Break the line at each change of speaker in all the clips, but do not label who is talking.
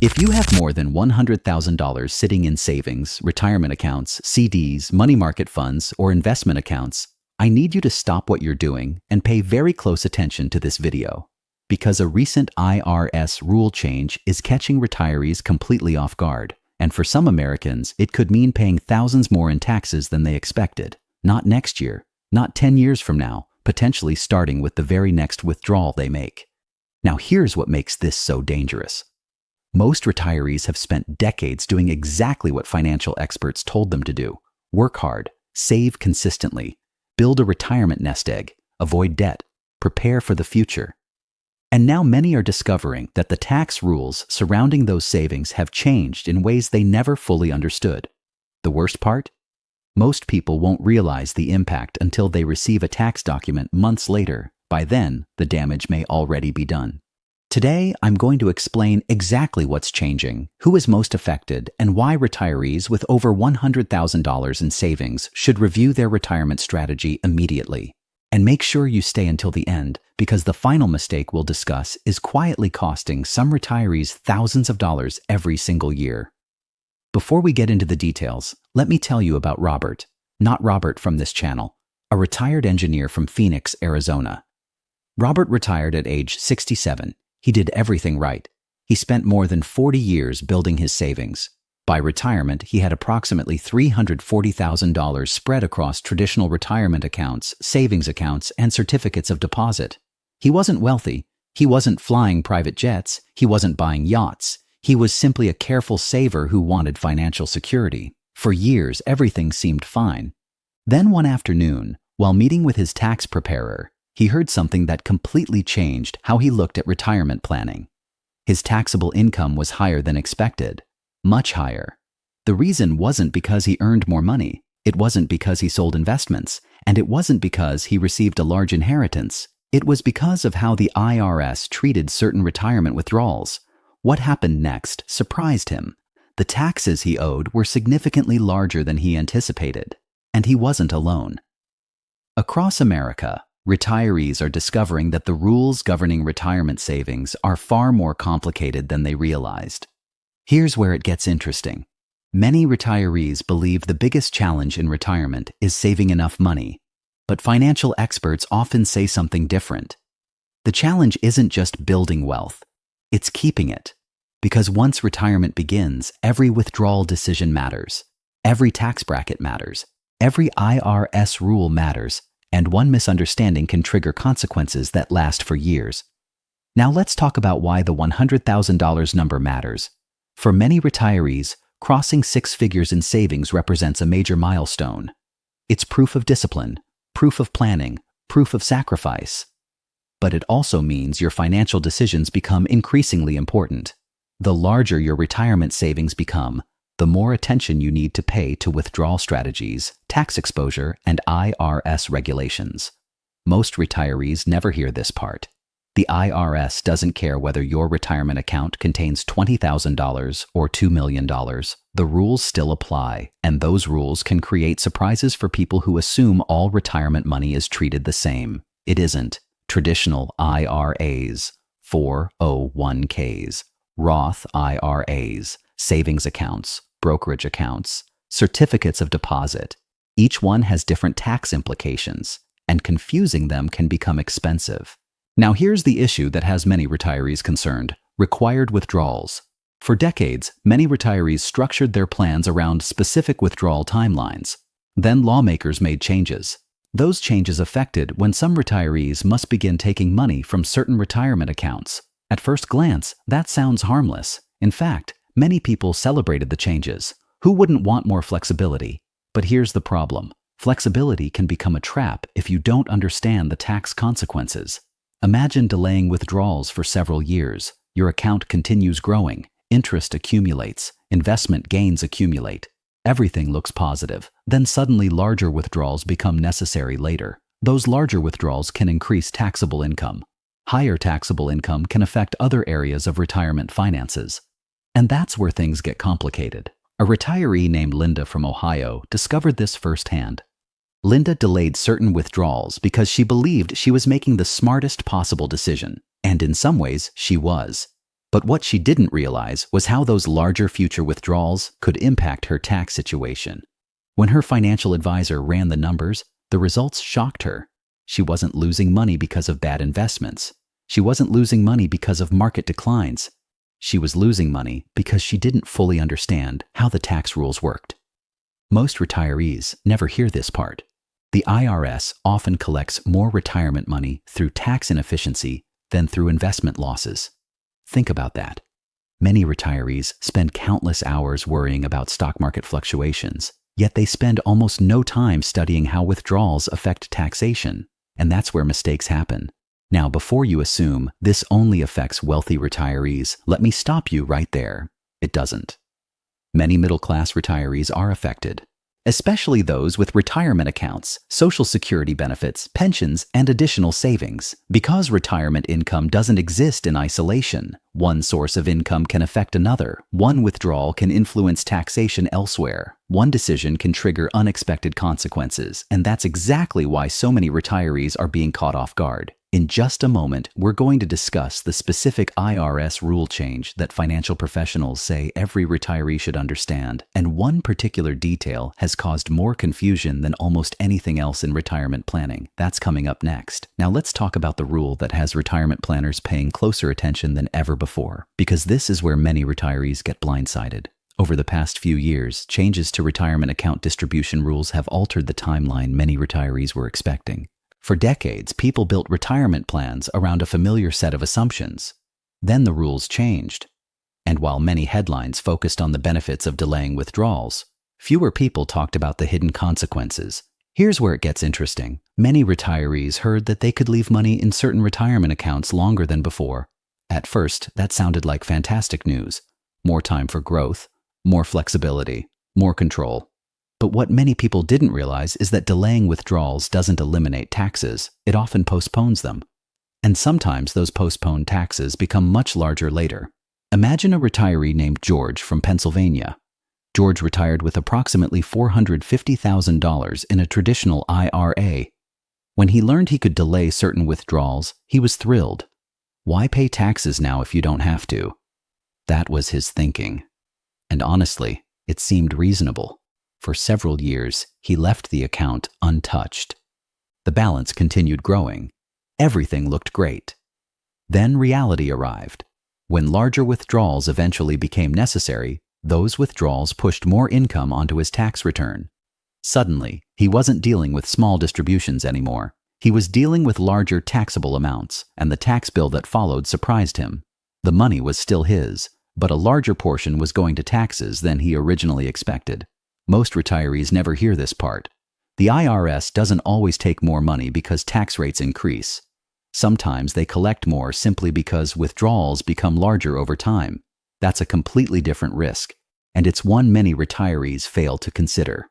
If you have more than $100,000 sitting in savings, retirement accounts, CDs, money market funds, or investment accounts, I need you to stop what you're doing and pay very close attention to this video, because a recent IRS rule change is catching retirees completely off guard, and for some Americans, it could mean paying thousands more in taxes than they expected. Not next year, not 10 years from now, potentially starting with the very next withdrawal they make. Now here's what makes this so dangerous. Most retirees have spent decades doing exactly what financial experts told them to do: work hard, save consistently, build a retirement nest egg, avoid debt, prepare for the future. And now many are discovering that the tax rules surrounding those savings have changed in ways they never fully understood. The worst part? Most people won't realize the impact until they receive a tax document months later. By then, the damage may already be done. Today, I'm going to explain exactly what's changing, who is most affected, and why retirees with over $100,000 in savings should review their retirement strategy immediately. And make sure you stay until the end, because the final mistake we'll discuss is quietly costing some retirees thousands of dollars every single year. Before we get into the details, let me tell you about Robert, not Robert from this channel, a retired engineer from Phoenix, Arizona. Robert retired at age 67. He did everything right. He spent more than 40 years building his savings. By retirement, he had approximately $340,000 spread across traditional retirement accounts, savings accounts, and certificates of deposit. He wasn't wealthy. He wasn't flying private jets. He wasn't buying yachts. He was simply a careful saver who wanted financial security. For years, everything seemed fine. Then one afternoon, while meeting with his tax preparer, he heard something that completely changed how he looked at retirement planning. His taxable income was higher than expected, much higher. The reason wasn't because he earned more money, it wasn't because he sold investments, and it wasn't because he received a large inheritance. It was because of how the IRS treated certain retirement withdrawals. What happened next surprised him. The taxes he owed were significantly larger than he anticipated, and he wasn't alone. Across America, retirees are discovering that the rules governing retirement savings are far more complicated than they realized. Here's where it gets interesting. Many retirees believe the biggest challenge in retirement is saving enough money, but financial experts often say something different. The challenge isn't just building wealth, it's keeping it. Because once retirement begins, every withdrawal decision matters. Every tax bracket matters. Every IRS rule matters. And one misunderstanding can trigger consequences that last for years. Now let's talk about why the $100,000 number matters. For many retirees, crossing six figures in savings represents a major milestone. It's proof of discipline, proof of planning, proof of sacrifice. But it also means your financial decisions become increasingly important. The larger your retirement savings become, the more attention you need to pay to withdrawal strategies, tax exposure, and IRS regulations. Most retirees never hear this part. The IRS doesn't care whether your retirement account contains $20,000 or $2 million. The rules still apply, and those rules can create surprises for people who assume all retirement money is treated the same. It isn't. Traditional IRAs, 401ks, Roth IRAs, savings accounts, brokerage accounts, certificates of deposit. Each one has different tax implications, and confusing them can become expensive. Now here's the issue that has many retirees concerned: required withdrawals. For decades, many retirees structured their plans around specific withdrawal timelines. Then lawmakers made changes. Those changes affected when some retirees must begin taking money from certain retirement accounts. At first glance, that sounds harmless. In fact, many people celebrated the changes. Who wouldn't want more flexibility? But here's the problem. Flexibility can become a trap if you don't understand the tax consequences. Imagine delaying withdrawals for several years. Your account continues growing. Interest accumulates. Investment gains accumulate. Everything looks positive. Then suddenly larger withdrawals become necessary later. Those larger withdrawals can increase taxable income. Higher taxable income can affect other areas of retirement finances. And that's where things get complicated. A retiree named Linda from Ohio discovered this firsthand. Linda delayed certain withdrawals because she believed she was making the smartest possible decision, and in some ways, she was. But what she didn't realize was how those larger future withdrawals could impact her tax situation. When her financial advisor ran the numbers, the results shocked her. She wasn't losing money because of bad investments. She wasn't losing money because of market declines. She was losing money because she didn't fully understand how the tax rules worked. Most retirees never hear this part. The IRS often collects more retirement money through tax inefficiency than through investment losses. Think about that. Many retirees spend countless hours worrying about stock market fluctuations, yet they spend almost no time studying how withdrawals affect taxation, and that's where mistakes happen. Now, before you assume this only affects wealthy retirees, let me stop you right there. It doesn't. Many middle-class retirees are affected, especially those with retirement accounts, Social Security benefits, pensions, and additional savings. Because retirement income doesn't exist in isolation, one source of income can affect another. One withdrawal can influence taxation elsewhere. One decision can trigger unexpected consequences, and that's exactly why so many retirees are being caught off guard. In just a moment, we're going to discuss the specific IRS rule change that financial professionals say every retiree should understand, and one particular detail has caused more confusion than almost anything else in retirement planning. That's coming up next. Now let's talk about the rule that has retirement planners paying closer attention than ever before, because this is where many retirees get blindsided. Over the past few years, changes to retirement account distribution rules have altered the timeline many retirees were expecting. For decades, people built retirement plans around a familiar set of assumptions. Then the rules changed. And while many headlines focused on the benefits of delaying withdrawals, fewer people talked about the hidden consequences. Here's where it gets interesting. Many retirees heard that they could leave money in certain retirement accounts longer than before. At first, that sounded like fantastic news. More time for growth, more flexibility, more control. But what many people didn't realize is that delaying withdrawals doesn't eliminate taxes, it often postpones them. And sometimes those postponed taxes become much larger later. Imagine a retiree named George from Pennsylvania. George retired with approximately $450,000 in a traditional IRA. When he learned he could delay certain withdrawals, he was thrilled. Why pay taxes now if you don't have to? That was his thinking. And honestly, it seemed reasonable. For several years, he left the account untouched. The balance continued growing. Everything looked great. Then reality arrived. When larger withdrawals eventually became necessary, those withdrawals pushed more income onto his tax return. Suddenly, he wasn't dealing with small distributions anymore. He was dealing with larger taxable amounts, and the tax bill that followed surprised him. The money was still his, but a larger portion was going to taxes than he originally expected. Most retirees never hear this part. The IRS doesn't always take more money because tax rates increase. Sometimes they collect more simply because withdrawals become larger over time. That's a completely different risk, and it's one many retirees fail to consider.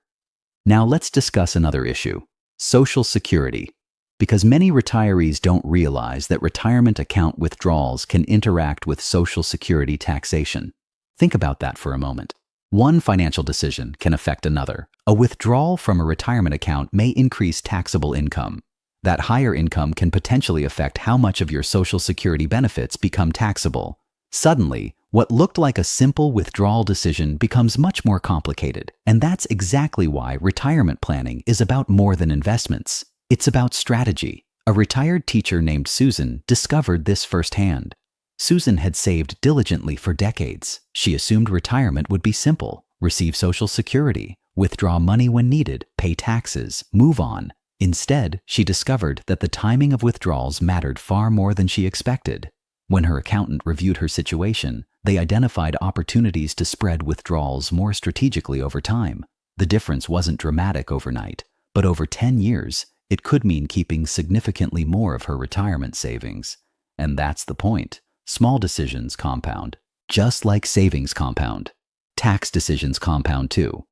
Now let's discuss another issue: Social Security. Because many retirees don't realize that retirement account withdrawals can interact with Social Security taxation. Think about that for a moment. One financial decision can affect another. A withdrawal from a retirement account may increase taxable income. That higher income can potentially affect how much of your Social Security benefits become taxable. Suddenly, what looked like a simple withdrawal decision becomes much more complicated. And that's exactly why retirement planning is about more than investments. It's about strategy. A retired teacher named Susan discovered this firsthand. Susan had saved diligently for decades. She assumed retirement would be simple: receive Social Security, withdraw money when needed, pay taxes, move on. Instead, she discovered that the timing of withdrawals mattered far more than she expected. When her accountant reviewed her situation, they identified opportunities to spread withdrawals more strategically over time. The difference wasn't dramatic overnight, but over 10 years, it could mean keeping significantly more of her retirement savings. And that's the point. Small decisions compound, just like savings compound. Tax decisions compound too.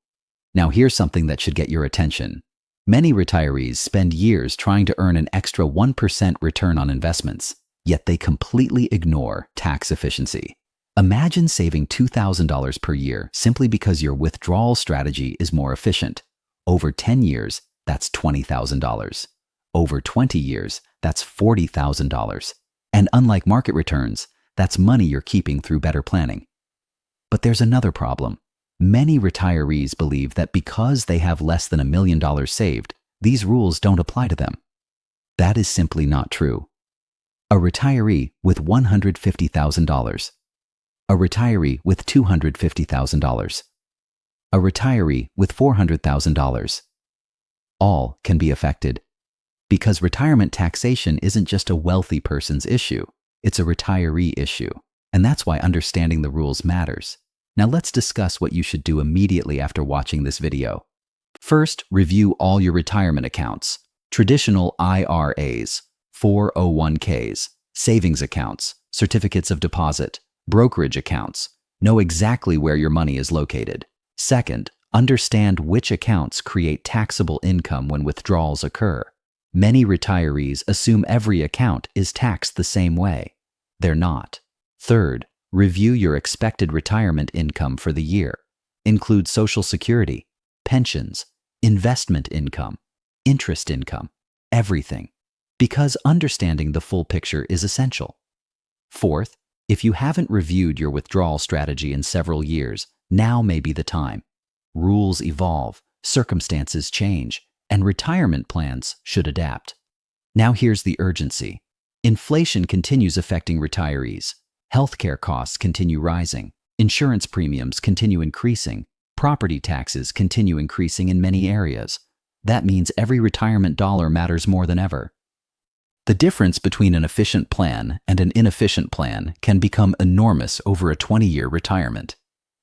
Now here's something that should get your attention. Many retirees spend years trying to earn an extra 1% return on investments, yet they completely ignore tax efficiency. Imagine saving $2,000 per year simply because your withdrawal strategy is more efficient. Over 10 years, that's $20,000. Over 20 years, that's $40,000. And unlike market returns, That's money you're keeping through better planning. But there's another problem. Many retirees believe that because they have less than $1 million saved, these rules don't apply to them. That is simply not true. A retiree with $150,000. A retiree with $250,000. A retiree with $400,000. All can be affected. Because retirement taxation isn't just a wealthy person's issue, it's a retiree issue. And that's why understanding the rules matters. Now let's discuss what you should do immediately after watching this video. First, review all your retirement accounts. Traditional IRAs, 401ks, savings accounts, certificates of deposit, brokerage accounts. Know exactly where your money is located. Second, understand which accounts create taxable income when withdrawals occur. Many retirees assume every account is taxed the same way. They're not. Third, review your expected retirement income for the year. Include Social Security, pensions, investment income, interest income, everything. Because understanding the full picture is essential. Fourth, if you haven't reviewed your withdrawal strategy in several years, now may be the time. Rules evolve, circumstances change, and retirement plans should adapt. Now here's the urgency. Inflation continues affecting retirees. Healthcare costs continue rising. Insurance premiums continue increasing. Property taxes continue increasing in many areas. That means every retirement dollar matters more than ever. The difference between an efficient plan and an inefficient plan can become enormous over a 20-year retirement.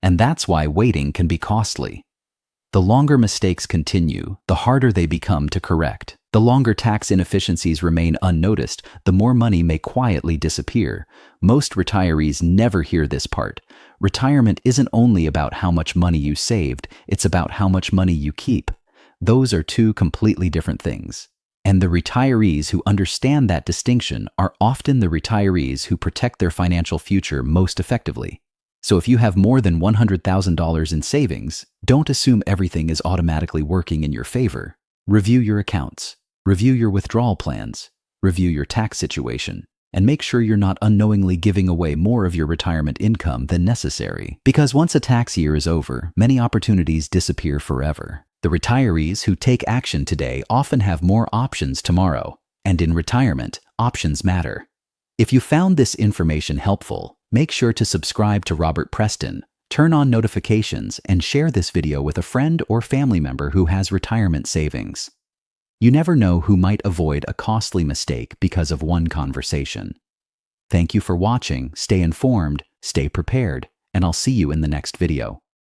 And that's why waiting can be costly. The longer mistakes continue, the harder they become to correct. The longer tax inefficiencies remain unnoticed, the more money may quietly disappear. Most retirees never hear this part. Retirement isn't only about how much money you saved, it's about how much money you keep. Those are two completely different things. And the retirees who understand that distinction are often the retirees who protect their financial future most effectively. So if you have more than $100,000 in savings, don't assume everything is automatically working in your favor. Review your accounts, review your withdrawal plans, review your tax situation, and make sure you're not unknowingly giving away more of your retirement income than necessary. Because once a tax year is over, many opportunities disappear forever. The retirees who take action today often have more options tomorrow, and in retirement, options matter. If you found this information helpful, make sure to subscribe to Robert Preston, turn on notifications, and share this video with a friend or family member who has retirement savings. You never know who might avoid a costly mistake because of one conversation. Thank you for watching, stay informed, stay prepared, and I'll see you in the next video.